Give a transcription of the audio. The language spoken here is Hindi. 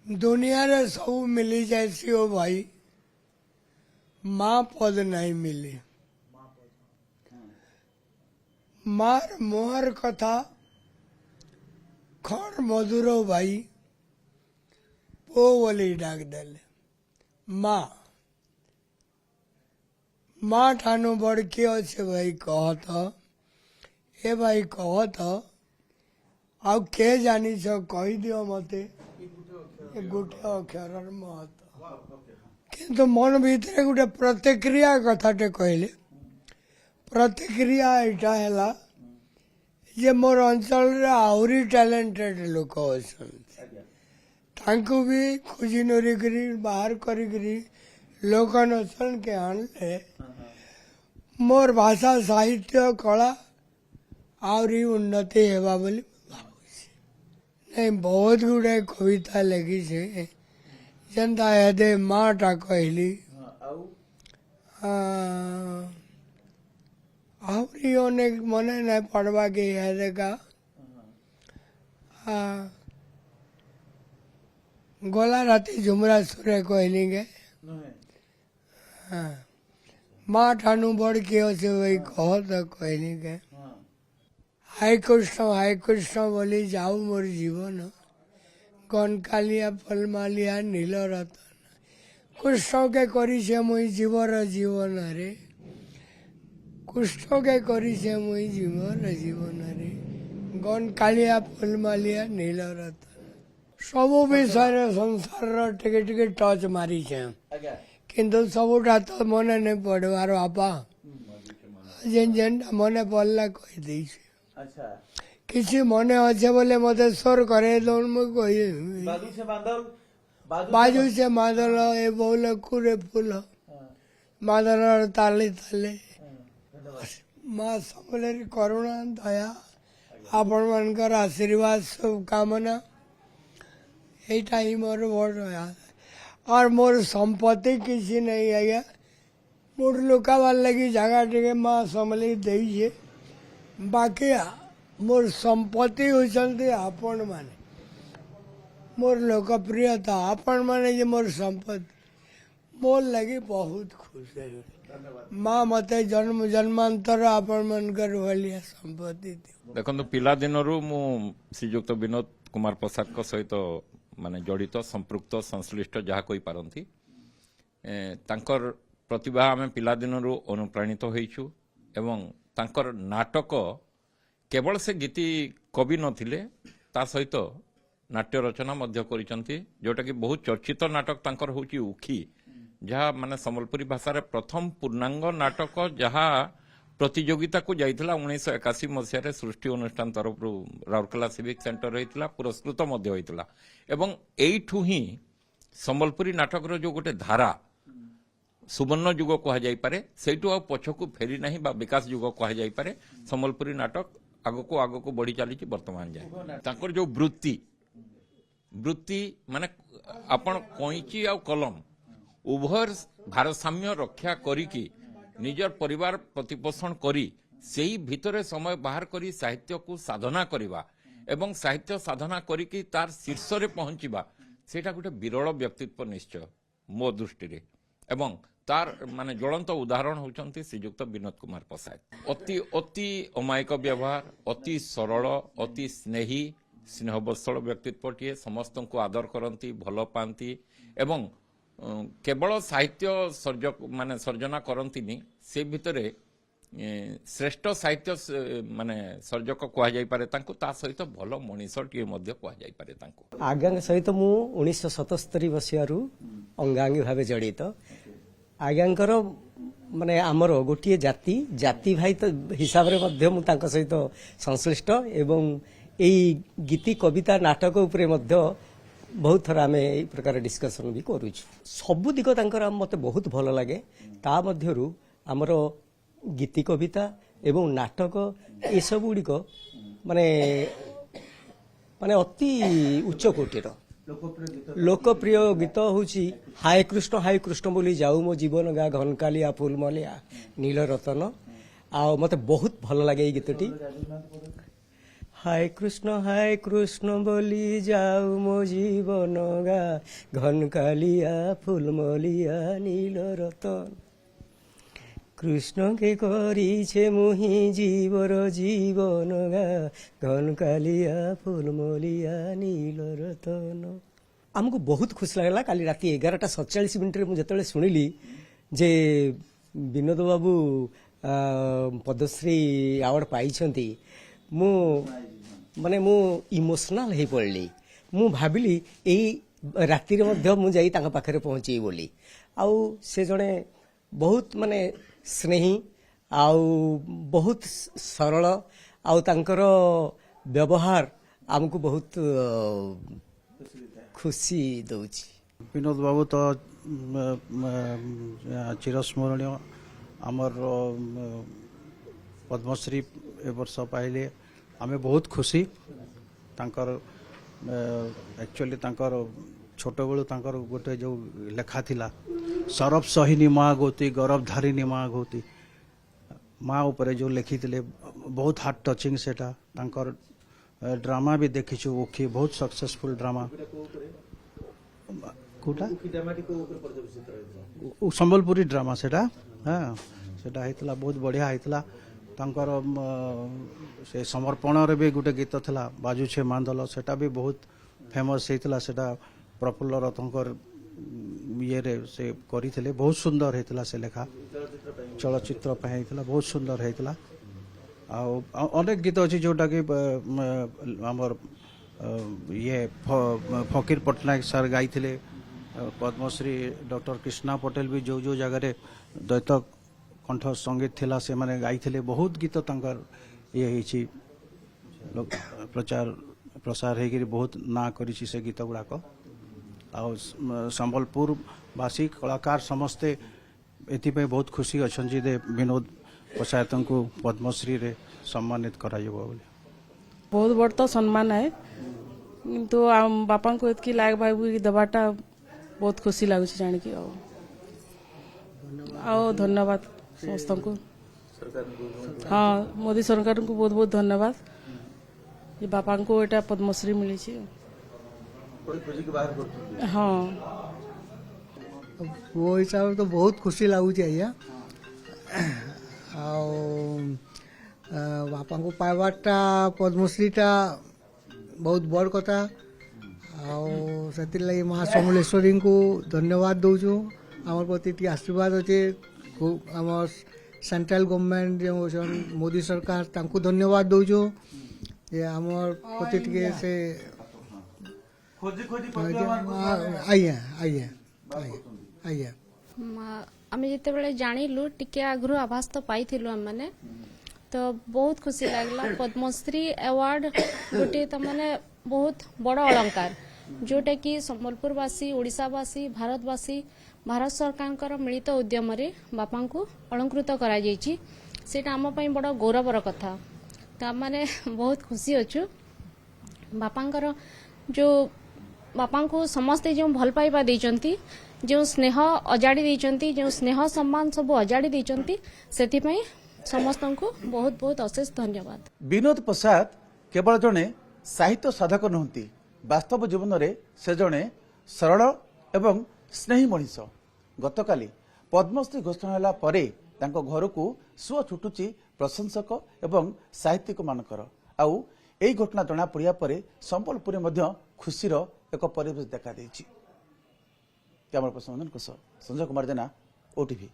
दुनिया रे सब मिली जैसी हो भाई, माँ पद नहीं मिली। मार मोहर कथा खर मधुरो भाई पो बोली डाक देले माँ माँ ठानु बड़ किए अच्छे भाई कहत ए भाई कहत आउ के जानी छ कही दियो मते ए गोटे अक्षर महत्व किंतु मन भीतर गोटे प्रतिक्रिया कथाटे कहले प्रतिक्रिया एटा है जे मोर अंचल आहरी टैलेंटेड लोक अच्छा भी खोजी नोरी बाहर करी लोक नचन के आनले मोर भाषा साहित्य कला आहरी उन्नति हेबा बोली नहीं बहुत गुड़े कविता लिखी से जनता यदि माटा कहली आहरी अनेक मने नहीं पढ़वा के यदि का गोला राती झुमरा सुरे कहली गे माँ ठानु बड़ के वही कह तो कहली गे हाय कृष्ण बोली जाऊ मोर जीवन गन कालिया फलमालिया नील रतन कृष्ण के करी से मुई जीवर जीवन रे कृष्ण के करी से मुई जीवर जीवन रे गन कालिया फलमालिया नील रतन सब विषय संसार टिके टिके टच मारी किंतु सबुटा तो मन नहीं पड़वार बापा जेन जेनटा मन पड़ला कही दी किसी मने अच्छे बोले मत स्वर करे बाजू से मादल ए बोले कुरे फूल मादल ताले ताले माँ सबले करुणा दया आपण मानकर आशीर्वाद शुभकामना एटा ही मोर बड़ और मोर संपत्ति किसी नहीं आया मोर लुकावार लगी जगह टे माँ समली दे बाकी मोर संपत्ति होती आपण माने मोर लोकप्रियता आपण माने जे मोर संपत्ति मोर लगी बहुत खुश है माँ मते जन्म जन्मांतर आपण मनकर भलिया संपत्ति देखो पिला दिनरू मु श्रीजुक्त विनोद कुमार प्रसाद को सहित माने जड़ित संपृक्त संश्लिष्ट जहाँ कही पारती तांकर प्रतिभा आम पिला दिनरू अनुप्राणित होइछु एवं तांकर नाटक केवल से गीति कवि नथिले ता सहित नाट्य रचना मध्य करिसंती जोटा कि बहुत चर्चित नाटक तांकर होची उखी जहाँ माने संबलपुरी भाषा रे प्रथम पूर्णांग नाटक जहाँ प्रतियोगिता को जाइथिला 1981 मसीह सृष्टि अनुष्ठान तरफ राउरकेला सिविक सेंटर रही पुरस्कृत मध्य होइथिला एवं एठू ही संबलपुरी नाटक रो जो गोटे धारा सुवर्ण युग कह जाई पारे सेठू आ पछकू फेरी नहीं बा विकास युग कह जाई पारे संबलपुरी नाटक आगो को बढ़ी चली वर्तमान जाए तांकर जो वृत्ति माने आपण कैंची आ कलम उभय भारसाम्य रक्षा करिकी निजर परिवार प्रतिपोषण करी सेही भितरे समय बाहर करी साहित्य को साधना करिबा एवं साहित्य साधना करिकी तार शीर्ष रे पहुंचीबा सेटा गोटे विरल व्यक्तित्व निश्चय मो दृष्टि रे एवं तार माने ज्वलंत उदाहरण होचंती श्रीजुक्त विनोद कुमार प्रसाद अति अति अमायिक व्यवहार अति सरल अति स्नेही स्नेहवत्सल व्यक्तित्वटीए समस्त को आदर करती भल पाती एवं केवल साहित्य माने सर्जना करंतीनी से भितरे श्रेष्ठ साहित्य माने सर्जक कह जाई पारे तांको ता सहित भल मनीषटीए मध्य कह जाई पारे तांको आज्ञा सहित मु 1977 मसीहारू अंगांगी भाव जड़ित आज्ञांकर माने आमर गोटे जाति भाई तो हिसाब रे मध्य मु तांको सहित संश्लिष्ट एवं एई गीति कविता नाटक उपरे मध्य बहुत थर आम यही प्रकार डिस्कसन भी करूँ सबु दिग तांकर मते बहुत भल लगे ता मध्यरु आमर गीति कविता एवं नाटक ये सब गुड़िक माने माने अति उच्च कोटीर लोकप्रिय गीत होची हाय कृष्ण बोली जाऊ मो जीवन गा घनकालिया फूलमलिया नील रतन आ मते बहुत भल लगे गीतटी हाय कृष्ण बोली जाऊ मो जीवन गा घन कालिया फुलमलिया नील रतन कृष्ण के करिछे मुहि जीवर जीवन गा घन कालिया फुलमलिया नील रतन आमको बहुत खुशी लगला। काली राति 11:47 मुझे शुणिली जे विनोद बाबू पद्मश्री अवार्ड पाई मु माने मु इमोशनल हो पड़ली। मु भाविली यही राति मु जाई तांका पाखरे पहुंची बोली। आउ से जड़े बहुत माने स्नेही आउ बहुत सरल आउ तांकर व्यवहार आमको बहुत खुशी दउची। विनोद बाबू तो चिरस्मरणीय आमर पद्मश्री ए वर्ष पाइले आमे बहुत खुशी। तांकर एक्चुअली तांकर छोट बेलू तांकर गोटे जो लेखा थिला सरब सहिनी माँ गोती गौरव धारिनी माँ गोती माँ ऊपर जो लिखी बहुत हार्ट टचिंग सेटा। तांकर ड्रामा भी देखीछु ओखी बहुत सक्सेसफुल ड्रामा कोटा संबलपुरी ड्रामा सेटा हाँ सेटा हेतला बहुत बढ़िया हेतला। तांकर से समर्पण रे भी गोटे गीत थिला बाजुछे मांदल सेटा भी बहुत फेमस हेतला। सेटा प्रफुल्ल रतंकर ये रे से करिथिले बहुत सुंदर हेतला से लेखा चलचित्र पे हेतला बहुत सुंदर हेतला। अनेक गीत अच्छी जोटा कि आमर ये फकीर पट्टनायक सर गाई पद्मश्री डॉक्टर कृष्णा पटेल भी जो जो जगह द्वैत कंठ संगीत थिला से माने गाई बहुत गीत तंकर ये प्रचार प्रसार है बहुत ना करी से गीत गुड़ाक आ संबलपुर वासी कलाकार समस्ते एथि बहुत खुशी अच्छा विनोद पशायत को पद्मश्री रे सम्मानित करा बहुत बड़ तो सम्मान है किंतु बापा को इतकी लायक भाई दबाटा बहुत खुशी लगुच जान की आओ धन्यवाद समस्त को। हाँ मोदी सरकार को बहुत बहुत धन्यवाद ये बापा को एटा पद्मश्री मिली। हाँ वो हिसाब तो बहुत खुशी लगुच आज्ञा बापा को पाइबाटा पद्मश्रीटा बहुत बड़ कथा से माँ समलेश्वरी को धन्यवाद दौचु आम प्रति आशीर्वाद अच्छे आम सेंट्रल गवर्नमेंट जो मोदी सरकार तांको धन्यवाद दौचु ये आम प्रति से आज्ञा आम जिते जानिलु टिके आगु आभास तो पाई मैंने तो बहुत खुशी लगला। पद्मश्री अवार्ड गोटे तमाने बहुत बड़ अलंकार जोटा कि संबलपुरवासी ओडिशावासी भारतवासी भारत सरकार मिलित उद्यम बापा को अलंकृत करा जायछि सेटा आम पई बड़ गौरवर कथा। तो माने बहुत खुशी अच्छु बापांकर जो बापा को समस्ते जो भल पाइबा देइचंती जो स्नेह अजाड़ी देइचंती जो स्नेह सम्मान सब अजाड़ी देइचंती सेति पई समस्त को बहुत बहुत अशेष धन्यवाद। विनोद प्रसाद केवल जड़े साहित्य साधक नुहति वास्तव जीवन में से जड़े सरल एवं स्नेही मनीष। गतकाली पद्मश्री घोषणा होला परे तांको घर को सुଅ छुटुची प्रशंसक एवं साहित्यिक मानकर आउ एई घटना जना पड़िया परे संबलपुर मध्य खुशीर एक परिवेश देखा देछि। कैमरा पर्सन संजय कुमार जेना, ओटीवी।